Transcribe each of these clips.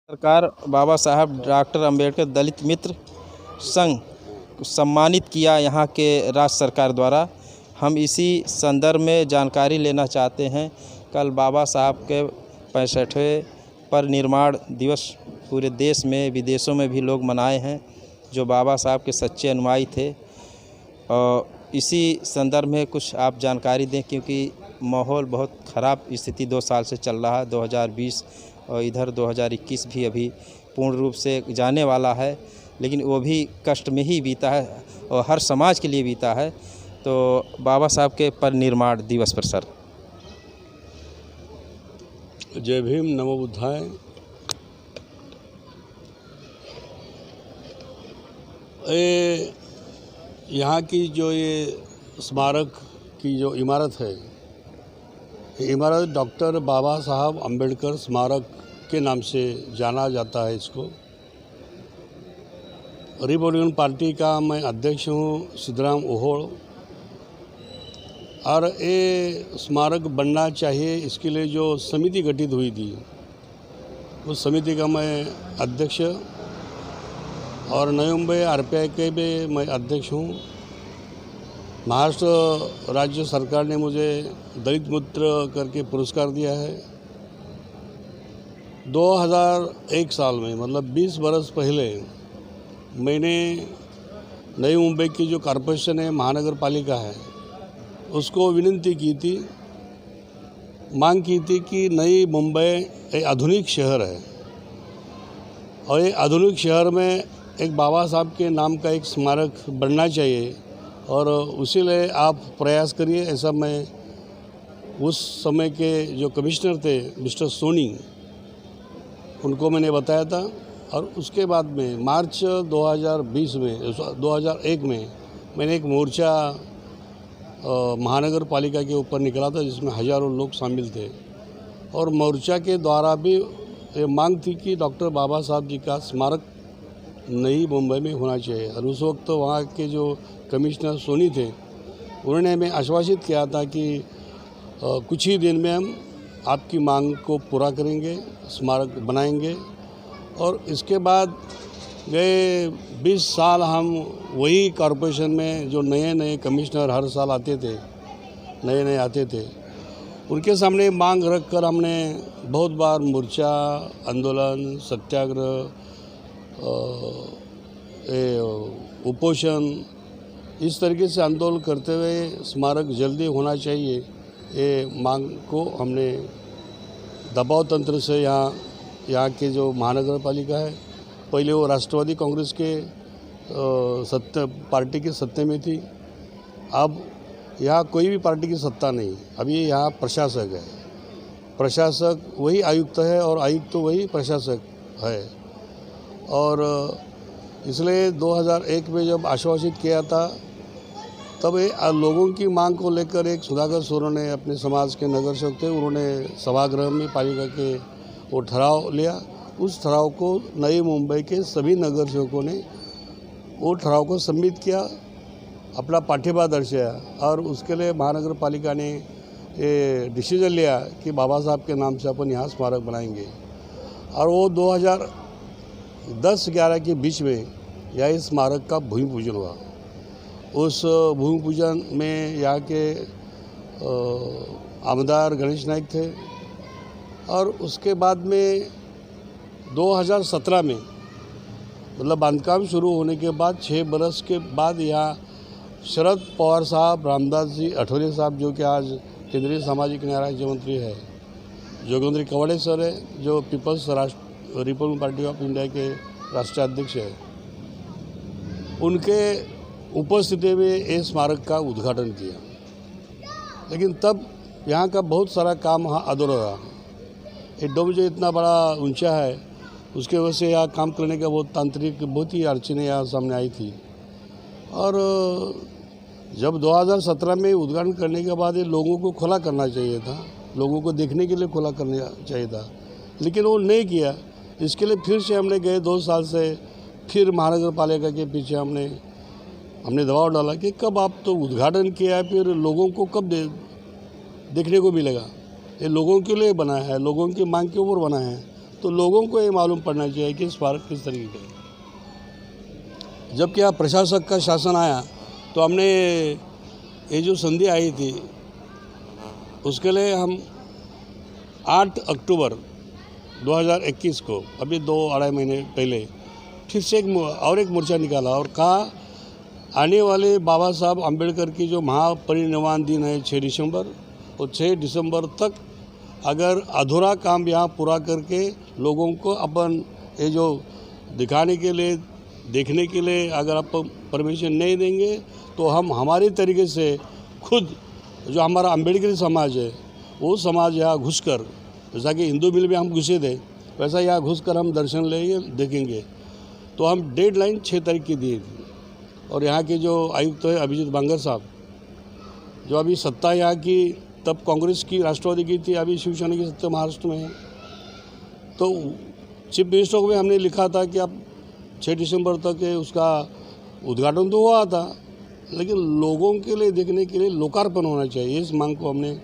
सरकार बाबा साहब डॉक्टर अंबेडकर दलित मित्र संघ को सम्मानित किया यहाँ के राज्य सरकार द्वारा। हम इसी संदर्भ में जानकारी लेना चाहते हैं। कल बाबा साहब के 65वें परिनिर्वाण दिवस पूरे देश में विदेशों में भी लोग मनाए हैं जो बाबा साहब के सच्चे अनुयायी थे। और इसी संदर्भ में कुछ आप जानकारी दें, क्योंकि माहौल बहुत ख़राब स्थिति 2 साल से चल रहा है। 2020 और इधर 2021 भी अभी पूर्ण रूप से जाने वाला है, लेकिन वो भी कष्ट में ही बीता है और हर समाज के लिए बीता है। तो बाबा साहब के परिनिर्वाण दिवस पर सर। जय भीम, नमो बुद्धाय। यहाँ की जो ये स्मारक की जो इमारत है, ये इमारत डॉक्टर बाबा साहब अंबेडकर स्मारक के नाम से जाना जाता है। इसको रिपब्लिकन पार्टी का मैं अध्यक्ष हूँ, सिद्धराम ओहोड़। और ये स्मारक बनना चाहिए, इसके लिए जो समिति गठित हुई थी उस समिति का मैं अध्यक्ष, और नई मुंबई आरपीआई के भी मैं अध्यक्ष हूँ। महाराष्ट्र राज्य सरकार ने मुझे दलित मित्र करके पुरस्कार दिया है। 2001 साल में, मतलब 20 बरस पहले, मैंने नई मुंबई की जो कॉरपोरेशन है, महानगर पालिका है, उसको विनती की थी, मांग की थी कि नई मुंबई एक आधुनिक शहर है और ये आधुनिक शहर में एक बाबा साहब के नाम का एक स्मारक बनना चाहिए और उसी लिए आप प्रयास करिए। ऐसा मैं उस समय के जो कमिश्नर थे मिस्टर सोनी, उनको मैंने बताया था। और उसके बाद में मार्च 2001 में मैंने एक मोर्चा महानगर पालिका के ऊपर निकला था, जिसमें हज़ारों लोग शामिल थे। और मोर्चा के द्वारा भी ये मांग थी कि डॉक्टर बाबा साहब जी का स्मारक नई मुंबई में होना चाहिए। और उस वक्त तो वहाँ के जो कमिश्नर सोनी थे, उन्होंने हमें आश्वासित किया था कि कुछ ही दिन में हम आपकी मांग को पूरा करेंगे, स्मारक बनाएंगे। और इसके बाद गए 20 साल हम वही कॉरपोरेशन में जो नए नए कमिश्नर हर साल आते थे, नए आते थे, उनके सामने मांग रख कर हमने बहुत बार मोर्चा, आंदोलन, सत्याग्रह, उपोषण, इस तरीके से आंदोलन करते हुए स्मारक जल्दी होना चाहिए, ये मांग को हमने दबाव तंत्र से यहाँ के जो महानगर पालिका है, पहले वो राष्ट्रवादी कांग्रेस के पार्टी की सत्ता में थी, अब यहाँ कोई भी पार्टी की सत्ता नहीं। अभी यहाँ प्रशासक है, प्रशासक वही आयुक्त है और आयुक्त तो वही प्रशासक है। और इसलिए 2001 में जब आश्वासित किया था, तब लोगों की मांग को लेकर एक सुधाकर सोरेन ने, अपने समाज के नगर सेवक थे, उन्होंने सभागृह में पालिका के वो ठहराव लिया। उस ठहराव को नई मुंबई के सभी नगर सेवकों ने वो ठहराव को सम्मिलित किया, अपना पाठ्यबा दर्शाया और उसके लिए महानगर पालिका ने ये डिसीजन लिया कि बाबा साहब के नाम से अपन यहाँ स्मारक बनाएंगे। और वो 2010-11 के बीच में यह स्मारक का भूमि पूजन हुआ। उस भूमि पूजन में यहाँ के आमदार गणेश नाइक थे। और उसके बाद में 2017 में, मतलब बांधकाम शुरू होने के बाद 6 बरस के बाद, यहाँ शरद पवार साहब, रामदास जी अठवले साहब, जो कि आज केंद्रीय सामाजिक न्याय राज्य मंत्री है, जोगेंद्र कवाड़े सर है, जो people's republican party of India के राष्ट्रीय अध्यक्ष है, उनके उपस्थिति में ये स्मारक का उद्घाटन किया। लेकिन तब यहाँ का बहुत सारा काम अधूरा रहा। ये डोम जो इतना बड़ा ऊंचा है, उसके वजह से यहाँ काम करने का बहुत ही अड़चनें यहाँ सामने आई थी। और जब 2017 में उद्घाटन करने के बाद ये लोगों को खुला करना चाहिए था, लोगों को देखने के लिए खुला करना चाहिए था, लेकिन वो नहीं किया। इसके लिए फिर से हमने गए 2 साल से फिर महानगर पालिका के पीछे हमने दबाव डाला कि कब आप तो उद्घाटन किया है, फिर लोगों को कब देखने को मिलेगा। ये लोगों के लिए बना है, लोगों की मांग के ऊपर बना है। तो तो लोगों को ये मालूम पड़ना चाहिए कि स्मारक किस तरीके का है। जबकि यहाँ प्रशासक का शासन आया तो हमने ये जो संधि आई थी उसके लिए हम 8 अक्टूबर 2021 को, अभी 2-2.5 महीने पहले, फिर से एक मोर्चा निकाला और कहा आने वाले बाबा साहब अम्बेडकर की जो महापरिनिर्वाण दिन है 6 दिसंबर, और 6 दिसंबर तक अगर अधूरा काम यहाँ पूरा करके लोगों को अपन ये जो दिखाने के लिए, देखने के लिए अगर आप परमिशन नहीं देंगे तो हम हमारे तरीके से खुद जो हमारा अम्बेडकरी समाज है वो समाज यहाँ घुसकर, जैसा कि हिंदू मिल में हम घुसे थे वैसा यहाँ घुसकर हम दर्शन लेंगे, देखेंगे। तो हम डेडलाइन 6 तारीख की दी थी और यहाँ के जो आयुक्त है अभिजीत बांगर साहब, जो अभी सत्ता यहाँ की तब कांग्रेस की, राष्ट्रवादी की थी, अभी शिवसेना की सत्ता महाराष्ट्र में है, तो चीफ मिनिस्टर को भी हमने लिखा था कि आप 6 दिसंबर तक उसका उद्घाटन तो हुआ था लेकिन लोगों के लिए देखने के लिए लोकार्पण होना चाहिए, इस मांग को हमने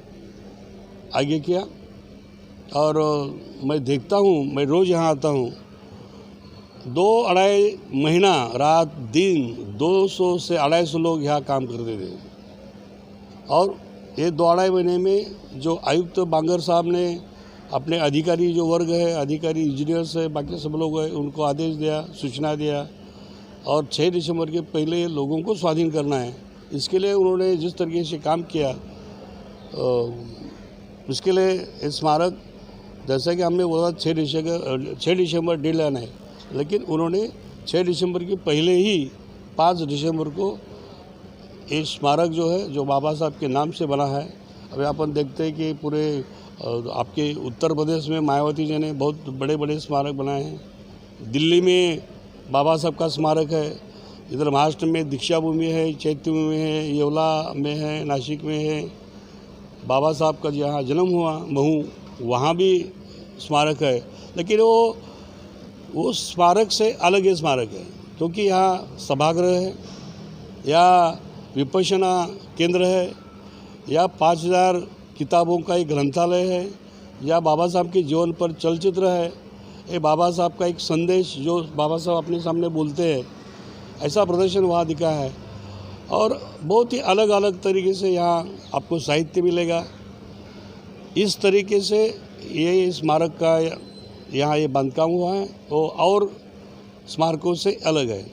आगे किया। और मैं देखता हूँ, मैं रोज़ यहाँ आता हूँ, 2-2.5 महीना रात दिन 200 से 250 लोग यहाँ काम करते थे। और ये 2-2.5 महीने में जो आयुक्त बांगर साहब ने अपने अधिकारी जो वर्ग है, अधिकारी इंजीनियर्स है, बाकी सब लोग हैं, उनको आदेश दिया, सूचना दिया और 6 दिसंबर के पहले लोगों को स्वाधीन करना है। इसके लिए उन्होंने जिस तरीके से काम किया, उसके लिए स्मारक, जैसा कि हमने बोला 6 दिसंबर डेडलाइन है, लेकिन उन्होंने 6 दिसंबर के पहले ही 5 दिसंबर को ये स्मारक जो है, जो बाबा साहब के नाम से बना है। अभी अपन देखते हैं कि पूरे आपके उत्तर प्रदेश में मायावती जी ने बहुत बड़े बड़े स्मारक बनाए हैं। दिल्ली में बाबा साहब का स्मारक है, इधर महाराष्ट्र में दीक्षा भूमि है, चैत्य भूमि है, येवला में है, नासिक में है। बाबा साहब का जहाँ जन्म हुआ महू, वहाँ भी स्मारक है, लेकिन वो स्मारक से अलग ही स्मारक है, क्योंकि यहाँ सभागृह है या विपश्यना केंद्र है या 5000 किताबों का एक ग्रंथालय है या बाबा साहब के जीवन पर चलचित्र है। ये बाबा साहब का एक संदेश जो बाबा साहब अपने सामने बोलते हैं, ऐसा प्रदर्शन वहाँ दिखा है। और बहुत ही अलग अलग तरीके से यहाँ आपको साहित्य मिलेगा। इस तरीके से ये स्मारक का यहाँ ये बांधकाम हुआ है, वो और स्मारकों से अलग है।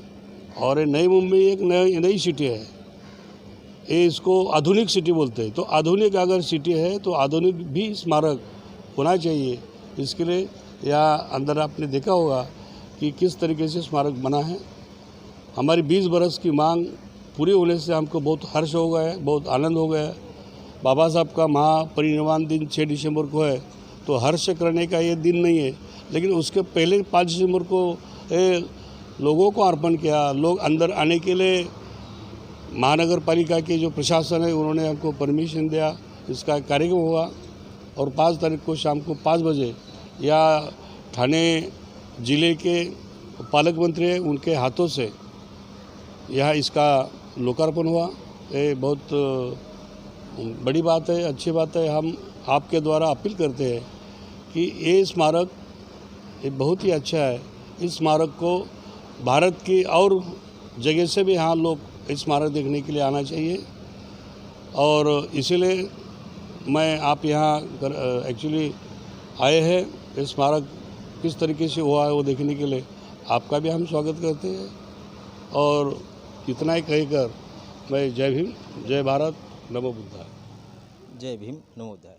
और ये नई मुंबई एक नई सिटी है, ये इसको आधुनिक सिटी बोलते हैं। तो आधुनिक अगर सिटी है तो आधुनिक भी स्मारक होना चाहिए। इसके लिए यहाँ अंदर आपने देखा होगा कि किस तरीके से स्मारक बना है। हमारी 20 बरस की मांग पूरी होने से हमको बहुत हर्ष हो गया है, बहुत आनंद हो गया है। बाबा साहब का महापरिनिर्वाण दिन 6 दिसंबर को है, तो हर्ष करने का ये दिन नहीं है, लेकिन उसके पहले 5 दिसंबर को लोगों को अर्पण किया। लोग अंदर आने के लिए महानगर पालिका के जो प्रशासन है उन्होंने हमको परमिशन दिया, इसका कार्यक्रम हुआ। और 5 तारीख को शाम को 5 बजे या ठाणे जिले के पालक मंत्री हैं उनके हाथों से यहाँ इसका लोकार्पण हुआ। ये बहुत बड़ी बात है, अच्छी बात है। हम आपके द्वारा अपील करते हैं कि ये स्मारक ये बहुत ही अच्छा है। इस स्मारक को भारत की और जगह से भी यहाँ लोग इस स्मारक देखने के लिए आना चाहिए। और इसीलिए मैं आप यहाँ एक्चुअली आए हैं, इस स्मारक किस तरीके से हुआ है वो देखने के लिए आपका भी हम स्वागत करते हैं। और इतना ही कहकर मैं जय भीम, जय भारत, नमो बुद्धाय। जय भीम, नमो बुद्धाय।